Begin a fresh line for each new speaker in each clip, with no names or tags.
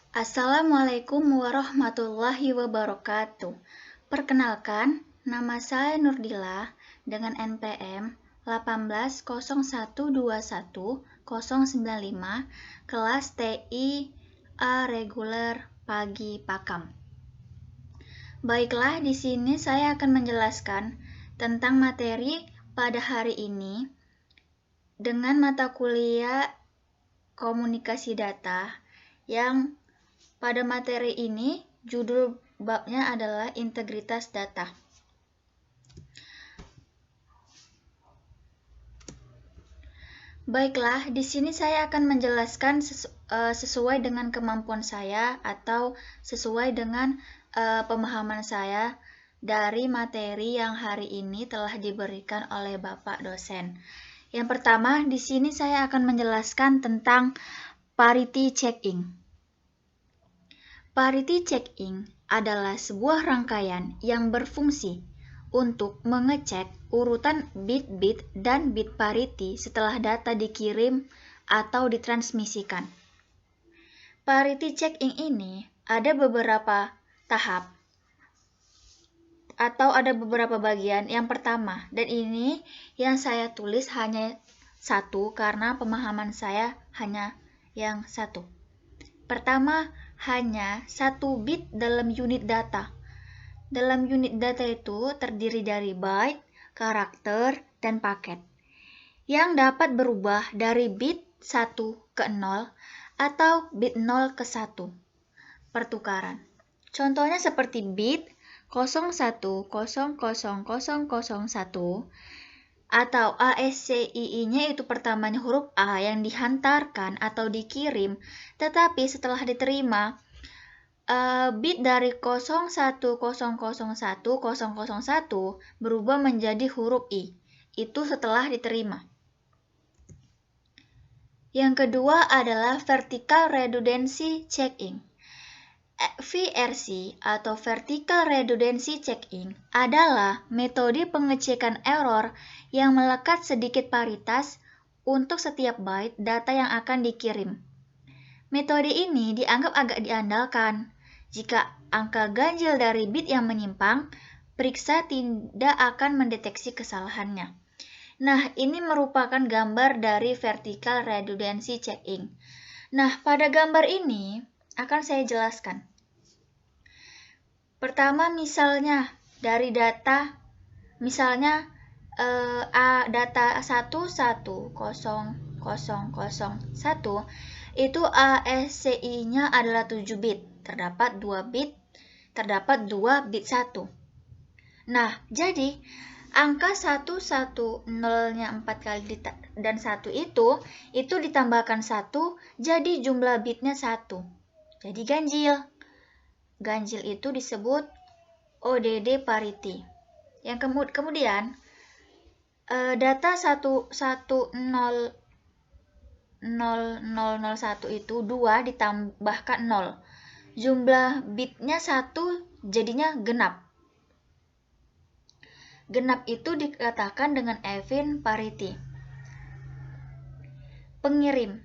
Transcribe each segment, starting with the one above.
Assalamualaikum warahmatullahi wabarakatuh. Perkenalkan, nama saya Nurdila dengan NPM 180121095, kelas TI A reguler pagi Pakam. Baiklah, di sini saya akan menjelaskan tentang materi pada hari ini dengan mata kuliah komunikasi data yang pada materi ini, judul babnya adalah integritas data. Baiklah, di sini saya akan menjelaskan sesuai dengan kemampuan saya atau sesuai dengan pemahaman saya dari materi yang hari ini telah diberikan oleh Bapak dosen. Yang pertama, di sini saya akan menjelaskan tentang parity checking. Parity checking adalah sebuah rangkaian yang berfungsi untuk mengecek urutan bit-bit dan bit parity setelah data dikirim atau ditransmisikan. Parity checking ini ada beberapa tahap atau ada beberapa bagian. Yang pertama, dan ini yang saya tulis hanya satu karena pemahaman saya hanya yang satu. Pertama, hanya satu bit dalam unit data. Dalam unit data itu terdiri dari byte, karakter, dan paket, yang dapat berubah dari bit 1 ke 0 atau bit 0 ke 1. Pertukaran. Contohnya seperti bit 01000001 atau ASCII-nya itu pertamanya huruf A yang dihantarkan atau dikirim, tetapi setelah diterima, bit dari 01001001 berubah menjadi huruf I. Itu setelah diterima. Yang kedua adalah vertical redundancy checking. VRC atau Vertical Redundancy Checking adalah metode pengecekan error yang melekat sedikit paritas untuk setiap byte data yang akan dikirim. Metode ini dianggap agak diandalkan. Jika angka ganjil dari bit yang menyimpang, periksa tidak akan mendeteksi kesalahannya. Nah, ini merupakan gambar dari Vertical Redundancy Checking. Nah, pada gambar ini akan saya jelaskan. Pertama, misalnya dari data, misalnya data 1100001 itu ASCII-nya adalah 7 bit, terdapat 2 bit 1. Nah, jadi angka 110-nya 4 kali dan 1 itu ditambahkan 1, jadi jumlah bitnya 1. Jadi ganjil. Ganjil itu disebut ODD parity. Yang kemudian data 1100001 itu 2 ditambahkan 0. Jumlah bitnya 1 jadinya genap. Genap itu dikatakan dengan even parity. Pengirim.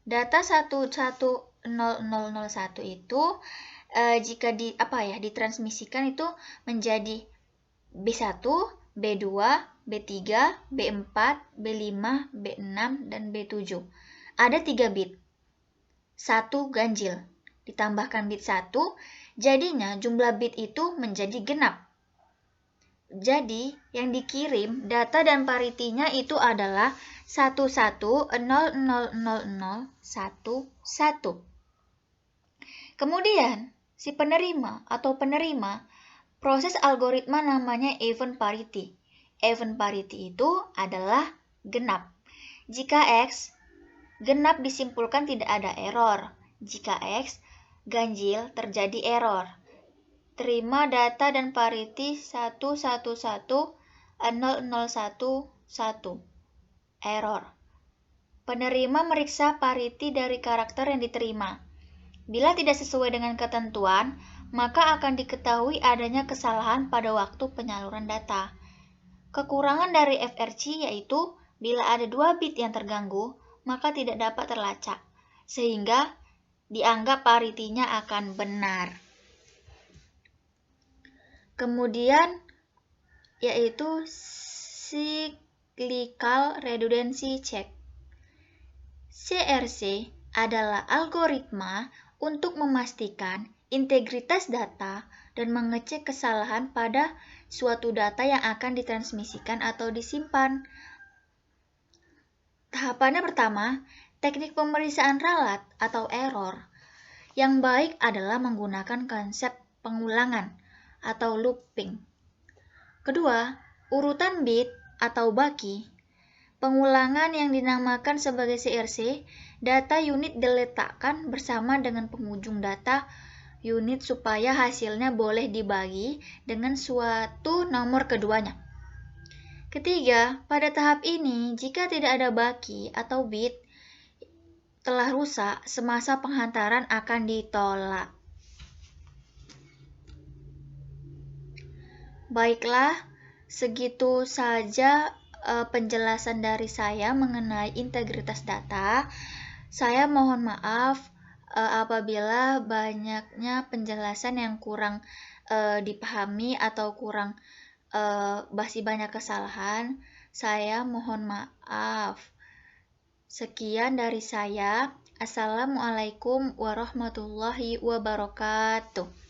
Data 1100001 itu jika ditransmisikan itu menjadi B1, B2, B3, B4, B5, B6, dan B7. Ada 3 bit. 1 ganjil. Ditambahkan bit 1, jadinya jumlah bit itu menjadi genap. Jadi, yang dikirim data dan paritinya itu adalah 11000011. Kemudian, si penerima proses algoritma namanya even parity. Even parity itu adalah genap. Jika X genap disimpulkan tidak ada error. Jika X ganjil terjadi error. Terima data dan parity 11000111. Error. Penerima meriksa parity dari karakter yang diterima. Bila tidak sesuai dengan ketentuan, maka akan diketahui adanya kesalahan pada waktu penyaluran data. Kekurangan dari FRC yaitu bila ada 2 bit yang terganggu, maka tidak dapat terlacak, sehingga dianggap paritinya akan benar. Kemudian yaitu cyclical redundancy check. CRC adalah algoritma untuk memastikan integritas data dan mengecek kesalahan pada suatu data yang akan ditransmisikan atau disimpan. Tahapannya pertama, teknik pemeriksaan ralat atau error. Yang baik adalah menggunakan konsep pengulangan atau looping. Kedua, urutan bit atau baki. Pengulangan yang dinamakan sebagai CRC, data unit diletakkan bersama dengan penghujung data unit supaya hasilnya boleh dibagi dengan suatu nomor keduanya. Ketiga, pada tahap ini, jika tidak ada baki atau bit telah rusak, semasa penghantaran akan ditolak. Baiklah, segitu saja penjelasan dari saya mengenai integritas data. Saya mohon maaf apabila banyaknya penjelasan yang kurang dipahami atau kurang masih banyak kesalahan. Saya mohon maaf. Sekian dari saya. Assalamualaikum warahmatullahi wabarakatuh.